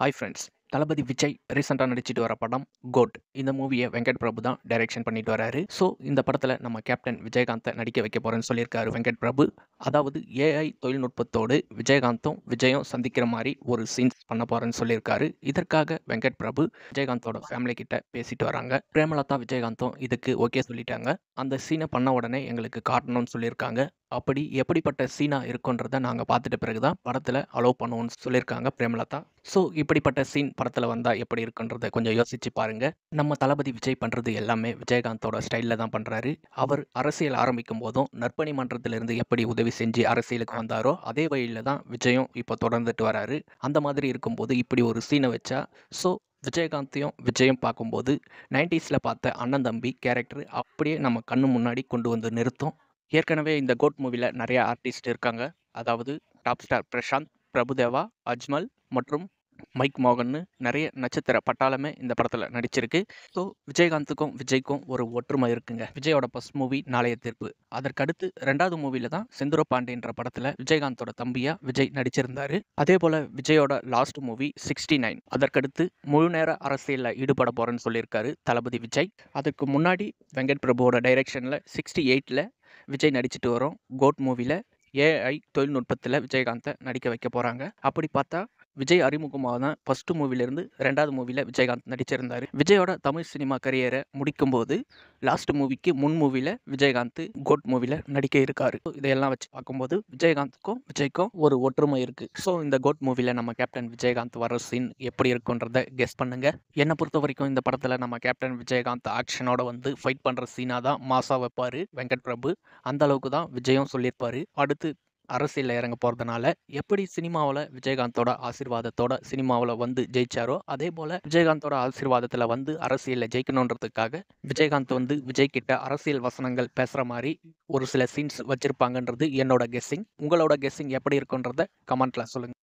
Hi friends. தளபதி விஜய் ரீசெண்டா நடிச்சிட்டு வர படம் கோட். இந்த மூவிய வெங்கட் பிரபு தான் டைரக்ஷன் பண்ணிட்டு வராரு. ஸோ இந்த படத்துல நம்ம கேப்டன் விஜயகாந்த நடிக்க வைக்க போறேன்னு சொல்லியிருக்காரு வெங்கட் பிரபு. அதாவது ஏஐ தொழில்நுட்பத்தோடு விஜயும் சந்திக்கிற மாரி ஒரு சீன்ஸ் பண்ண போறேன்னு சொல்லியிருக்காரு. இதற்காக வெங்கட் பிரபு விஜயகாந்தோட ஃபேமிலி கிட்ட பேசிட்டு வராங்க. பிரேமலதா விஜயகாந்தும் இதுக்கு ஓகே சொல்லிட்டாங்க. அந்த சீன பண்ண உடனே எங்களுக்கு காட்டணும்னு சொல்லியிருக்காங்க. அப்படி எப்படிப்பட்ட சீனா இருக்குன்றத நாங்க பார்த்துட்ட பிறகு தான் படத்துல அலோவ் பண்ணுவோம்னு சொல்லியிருக்காங்க பிரேமலதா. ஸோ இப்படிப்பட்ட சீன் படத்துல வந்தா எப்படி இருக்குன்றத கொஞ்சம் யோசிச்சு பாருங்க. நம்ம தளபதி விஜய் பண்றது எல்லாமே விஜயகாந்தோட ஸ்டைல்ல தான் பண்றாரு. அவர் அரசியல் ஆரம்பிக்கும் போதும் நற்பணி மன்றத்திலிருந்து எப்படி உதவி செஞ்சு அரசியலுக்கு வந்தாரோ அதே வழியில தான் விஜயும் இப்போ தொடர்ந்துட்டு வராரு. அந்த மாதிரி இருக்கும்போது இப்படி ஒரு சீனை வச்சா ஸோ விஜயகாந்தையும் விஜயும் பார்க்கும்போது 90ஸ்ல பார்த்த அண்ணன் தம்பி கேரக்டர் அப்படியே நம்ம கண்ணு முன்னாடி கொண்டு வந்து நிறுத்தும். ஏற்கனவே இந்த கோட் மூவில நிறைய ஆர்டிஸ்ட் இருக்காங்க. அதாவது டாப் ஸ்டார் பிரசாந்த், பிரபுதேவா, அஜ்மல் மற்றும் மைக் மோகன்னு நிறைய நட்சத்திர பட்டாளமே இந்த படத்துல நடிச்சிருக்கு. ஸோ விஜயகாந்துக்கும் விஜய்க்கும் ஒரு ஒற்றுமை இருக்குங்க. விஜயோட ஃபர்ஸ்ட் மூவி நாளைய தீர்ப்பு. அதற்கடுத்து 2வது மூவில தான் செந்தூர பாண்டியன்ற படத்துல விஜயகாந்தோட தம்பியா விஜய் நடிச்சிருந்தாரு. அதே போல விஜயோட லாஸ்ட் மூவி 69. அதற்கடுத்து முழு நேர அரசியல்ல ஈடுபட போறேன்னு சொல்லியிருக்காரு தளபதி விஜய். அதுக்கு முன்னாடி வெங்கட் பிரபுவோட டைரக்ஷன்ல 68ல விஜய் நடிச்சிட்டு வரோம் கோட் மூவில ஏஐ தொழில்நுட்பத்தில் விஜயகாந்தை நடிக்க வைக்க போகிறாங்க. அப்படி பார்த்தா விஜய் அறிமுகமான ஃபர்ஸ்ட் மூவிலேருந்து 2வது மூவியில் விஜயகாந்த் நடிச்சிருந்தார். விஜயோட தமிழ் சினிமா கரியரை முடிக்கும்போது லாஸ்ட் மூவிக்கு முன் மூவியில் விஜயகாந்த் கோட் மூவியில் நடிக்க இருக்காரு. இதையெல்லாம் வச்சு பார்க்கும்போது விஜயகாந்துக்கும் விஜய்க்கும் ஒரு ஒற்றுமை இருக்குது. ஸோ இந்த கோட் மூவியில் நம்ம கேப்டன் விஜயகாந்த் வர சீன் எப்படி இருக்குன்றத கெஸ் பண்ணுங்க. என்னை பொறுத்த வரைக்கும் இந்த படத்தில் நம்ம கேப்டன் விஜயகாந்த் ஆக்ஷனோட வந்து ஃபைட் பண்ணுற சீனாக தான் மாசா வைப்பார் வெங்கட் பிரபு. அந்த அளவுக்கு தான் விஜயும் சொல்லியிருப்பாரு. அடுத்து அரசியலில் இறங்க போகிறதுனால எப்படி சினிமாவில் விஜயகாந்தோட ஆசீர்வாதத்தோட சினிமாவில் வந்து ஜெயிச்சாரோ அதே போல் விஜயகாந்தோட ஆசீர்வாதத்தில் வந்து அரசியலில் ஜெயிக்கணுன்றதுக்காக விஜயகாந்த் வந்து விஜய் கிட்ட அரசியல் வசனங்கள் பேசுகிற மாதிரி ஒரு சில சீன்ஸ் வச்சுருப்பாங்கன்றது என்னோட கெஸ்ஸிங். உங்களோட கெஸ்ஸிங் எப்படி இருக்குன்றத கமெண்ட்டில் சொல்லுங்கள்.